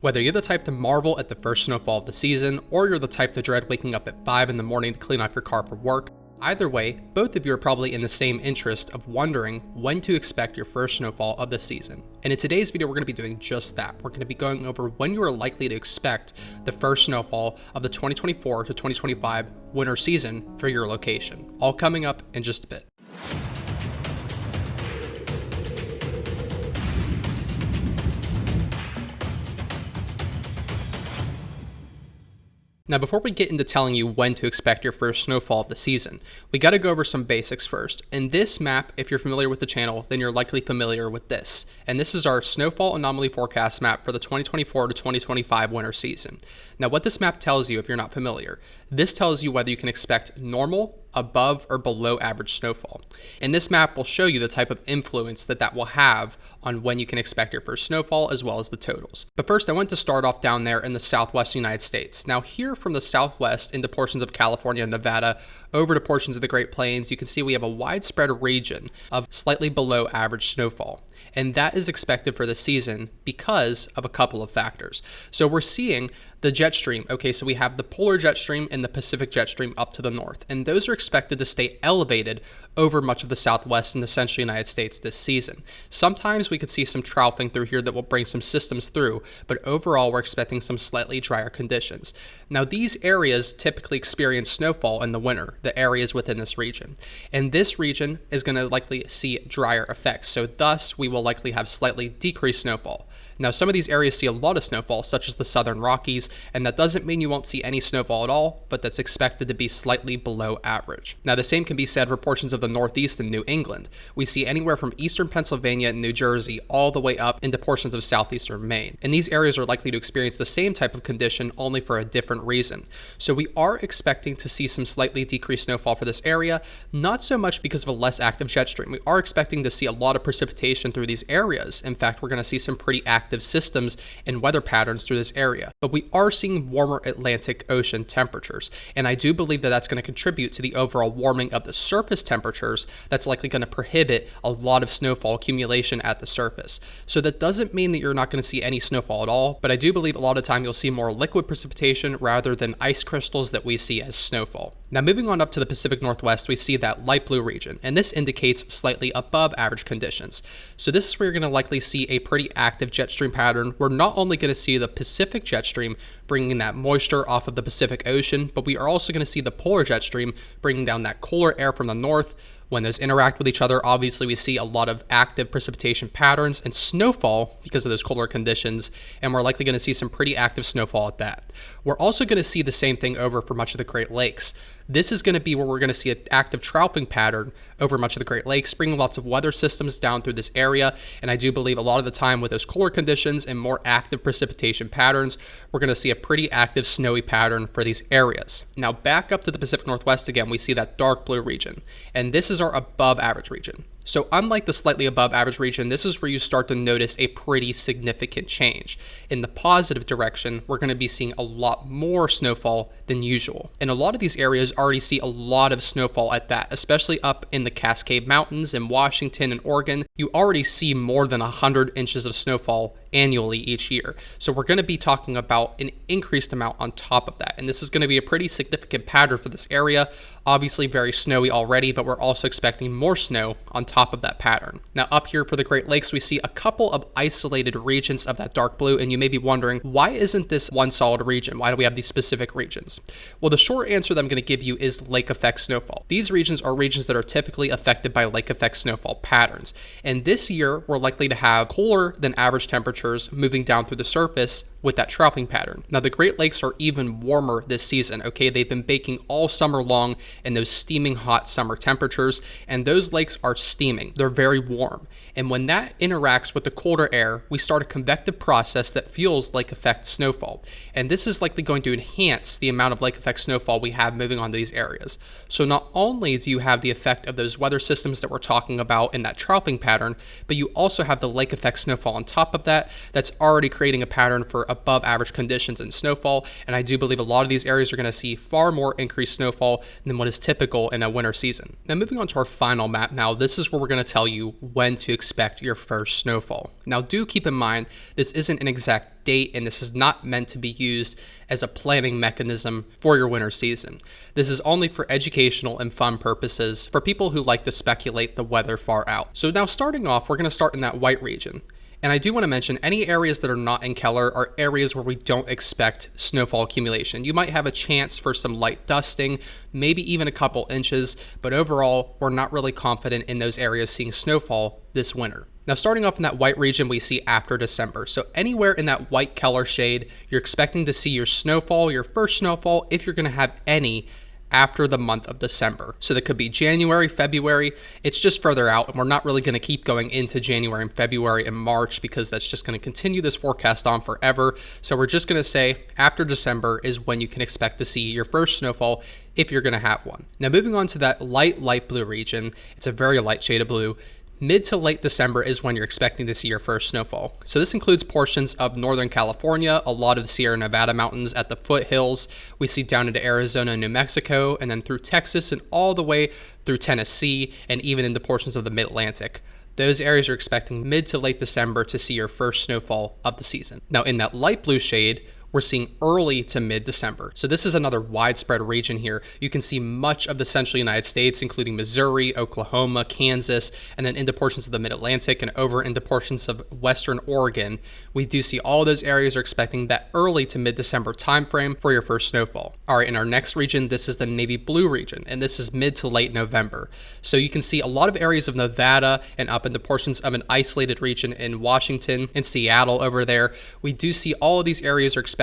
Whether you're the type to marvel at the first snowfall of the season, or you're the type to dread waking up at 5 in the morning to clean off your car for work, either way, both of you are probably in the same interest of wondering when to expect your first snowfall of the season. And in today's video, we're going to be doing just that. We're going to be going over when you are likely to expect the first snowfall of the 2024 to 2025 winter season for your location. All coming up in just a bit. Now, before we get into telling you when to expect your first snowfall of the season, we got to go over some basics first. In this map, if you're familiar with the channel, then you're likely familiar with this. And this is our snowfall anomaly forecast map for the 2024 to 2025 winter season. Now, what this map tells you, if you're not familiar, this tells you whether you can expect normal, above, or below average snowfall. And this map will show you the type of influence that will have on when you can expect your first snowfall, as well as the totals. But first, I want to start off down there in the southwest United States. Now, here from the southwest into portions of California and Nevada, over to portions of the Great Plains, you can see we have a widespread region of slightly below average snowfall. And that is expected for the season because of a couple of factors. So we're seeing the jet stream. Okay, so we have the polar jet stream and the Pacific jet stream up to the north, and those are expected to stay elevated over much of the southwest and the central United States this season. Sometimes we could see some troughing through here that will bring some systems through, but overall we're expecting some slightly drier conditions. Now, these areas typically experience snowfall in the winter, the areas within this region, and this region is going to likely see drier effects, so thus we will likely have slightly decreased snowfall. Now, some of these areas see a lot of snowfall, such as the Southern Rockies, and that doesn't mean you won't see any snowfall at all, but that's expected to be slightly below average. Now, the same can be said for portions of the Northeast and New England. We see anywhere from eastern Pennsylvania and New Jersey all the way up into portions of southeastern Maine. And these areas are likely to experience the same type of condition, only for a different reason. So we are expecting to see some slightly decreased snowfall for this area, not so much because of a less active jet stream. We are expecting to see a lot of precipitation through these areas. In fact, we're going to see some pretty active systems and weather patterns through this area, but we are seeing warmer Atlantic Ocean temperatures, and I do believe that that's going to contribute to the overall warming of the surface temperatures. That's likely going to prohibit a lot of snowfall accumulation at the surface. So that doesn't mean that you're not going to see any snowfall at all, but I do believe a lot of time you'll see more liquid precipitation rather than ice crystals that we see as snowfall. Now, moving on up to the Pacific Northwest, we see that light blue region, and this indicates slightly above average conditions. So this is where you're going to likely see a pretty active jet stream pattern. We're not only going to see the Pacific jet stream bringing that moisture off of the Pacific Ocean, but we are also going to see the polar jet stream bringing down that cooler air from the north. When those interact with each other, obviously we see a lot of active precipitation patterns and snowfall because of those colder conditions, and we're likely going to see some pretty active snowfall at that. We're also going to see the same thing over for much of the Great Lakes. This is going to be where we're going to see an active troughing pattern over much of the Great Lakes, bringing lots of weather systems down through this area, and I do believe a lot of the time with those cooler conditions and more active precipitation patterns, we're going to see a pretty active snowy pattern for these areas. Now, back up to the Pacific Northwest again, we see that dark blue region, and this is our above average region. So unlike the slightly above average region, this is where you start to notice a pretty significant change. In the positive direction, we're going to be seeing a lot more snowfall than usual. And a lot of these areas already see a lot of snowfall at that, especially up in the Cascade Mountains in Washington and Oregon. You already see more than 100 inches of snowfall annually each year. So we're going to be talking about an increased amount on top of that. And this is going to be a pretty significant pattern for this area. Obviously very snowy already, but we're also expecting more snow on top of that pattern. Now, up here for the Great Lakes, we see a couple of isolated regions of that dark blue, and you may be wondering, why isn't this one solid region? Why do we have these specific regions? Well, the short answer that I'm going to give you is lake effect snowfall. These regions are regions that are typically affected by lake effect snowfall patterns. And this year, we're likely to have cooler than average temperatures moving down through the surface with that troughing pattern. Now, the Great Lakes are even warmer this season, okay? They've been baking all summer long in those steaming hot summer temperatures, and those lakes are steaming. They're very warm. And when that interacts with the colder air, we start a convective process that fuels lake effect snowfall. And this is likely going to enhance the amount of lake effect snowfall we have moving onto these areas. So not only do you have the effect of those weather systems that we're talking about in that troughing pattern, but you also have the lake effect snowfall on top of that, that's already creating a pattern for above average conditions in snowfall. And I do believe a lot of these areas are going to see far more increased snowfall than what is typical in a winter season. Now, moving on to our final map now, this is where we're going to tell you when to expect your first snowfall. Now, do keep in mind, this isn't an exact date, and this is not meant to be used as a planning mechanism for your winter season. This is only for educational and fun purposes for people who like to speculate the weather far out. So now starting off, we're going to start in that white region. And I do want to mention any areas that are not in Keller are areas where we don't expect snowfall accumulation. You might have a chance for some light dusting, maybe even a couple inches, but overall, we're not really confident in those areas seeing snowfall this winter. Now, starting off in that white region, we see after December. So anywhere in that white Keller shade, you're expecting to see your snowfall, your first snowfall, if you're going to have any, after the month of December. So that could be January, February. It's just further out, and we're not really going to keep going into January and February and March because that's just going to continue this forecast on forever. So we're just going to say after December is when you can expect to see your first snowfall if you're going to have one. Now, moving on to that light blue region, it's a very light shade of blue. Mid to late December is when you're expecting to see your first snowfall. So this includes portions of Northern California, a lot of the Sierra Nevada mountains at the foothills. We see down into Arizona and New Mexico, and then through Texas and all the way through Tennessee, and even into portions of the Mid-Atlantic. Those areas are expecting mid to late December to see your first snowfall of the season. Now, in that light blue shade, we're seeing early to mid-December. So this is another widespread region here. You can see much of the central United States, including Missouri, Oklahoma, Kansas, and then into portions of the Mid-Atlantic and over into portions of Western Oregon. We do see all those areas are expecting that early to mid-December timeframe for your first snowfall. All right, in our next region, this is the navy blue region, and this is mid to late November. So you can see a lot of areas of Nevada and up into portions of an isolated region in Washington and Seattle over there. We do see all of these areas are expecting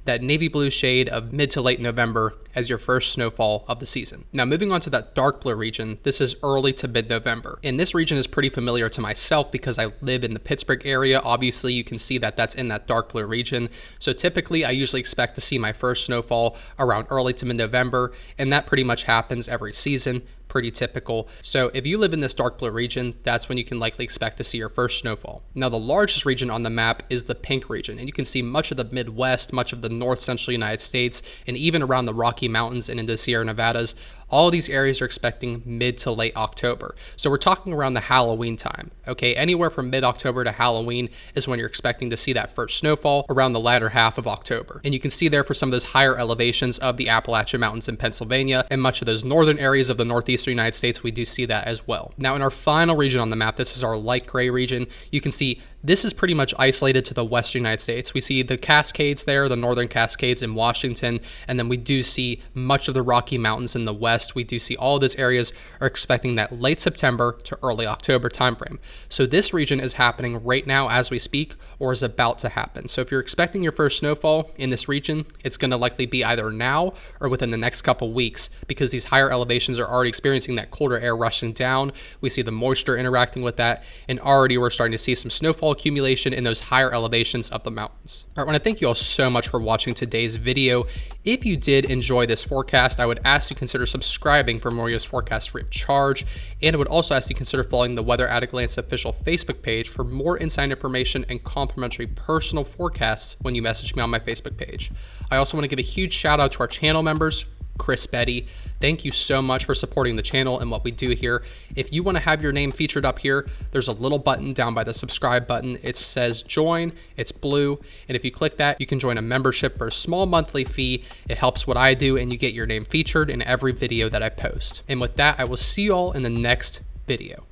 that navy blue shade of mid to late November as your first snowfall of the season. Now, moving on to that dark blue region, this is early to mid-November. And this region is pretty familiar to myself because I live in the Pittsburgh area. Obviously, you can see that that's in that dark blue region. So typically, I usually expect to see my first snowfall around early to mid-November, and that pretty much happens every season. Pretty typical. So if you live in this dark blue region, that's when you can likely expect to see your first snowfall. Now, the largest region on the map is the pink region, and you can see much of the Midwest, much of the north central United States, and even around the Rocky Mountains and into the Sierra Nevadas. All of these areas are expecting mid to late October. So we're talking around the Halloween time, okay? Anywhere from mid-October to Halloween is when you're expecting to see that first snowfall around the latter half of October. And you can see there for some of those higher elevations of the Appalachian Mountains in Pennsylvania and much of those northern areas of the northeastern United States, we do see that as well. Now, in our final region on the map, this is our light gray region. You can see this is pretty much isolated to the western United States. We see the Cascades there, the northern Cascades in Washington, and then we do see much of the Rocky Mountains in the west. We do see all of those areas are expecting that late September to early October timeframe. So this region is happening right now as we speak, or is about to happen. So if you're expecting your first snowfall in this region, it's going to likely be either now or within the next couple weeks, because these higher elevations are already experiencing that colder air rushing down. We see the moisture interacting with that, and already we're starting to see some snowfall accumulation in those higher elevations of the mountains. All right, I want to thank you all so much for watching today's video. If you did enjoy this forecast, I would ask you to consider subscribing for more U.S. forecasts free of charge, and I would also ask you to consider following the Weather at a Glance official Facebook page for more inside information and complimentary personal forecasts when you message me on my Facebook page. I also want to give a huge shout out to our channel members, Chris, Betty. Thank you so much for supporting the channel and what we do here. If you want to have your name featured up here, there's a little button down by the subscribe button. It says join, it's blue. And if you click that, you can join a membership for a small monthly fee. It helps what I do, and you get your name featured in every video that I post. And with that, I will see you all in the next video.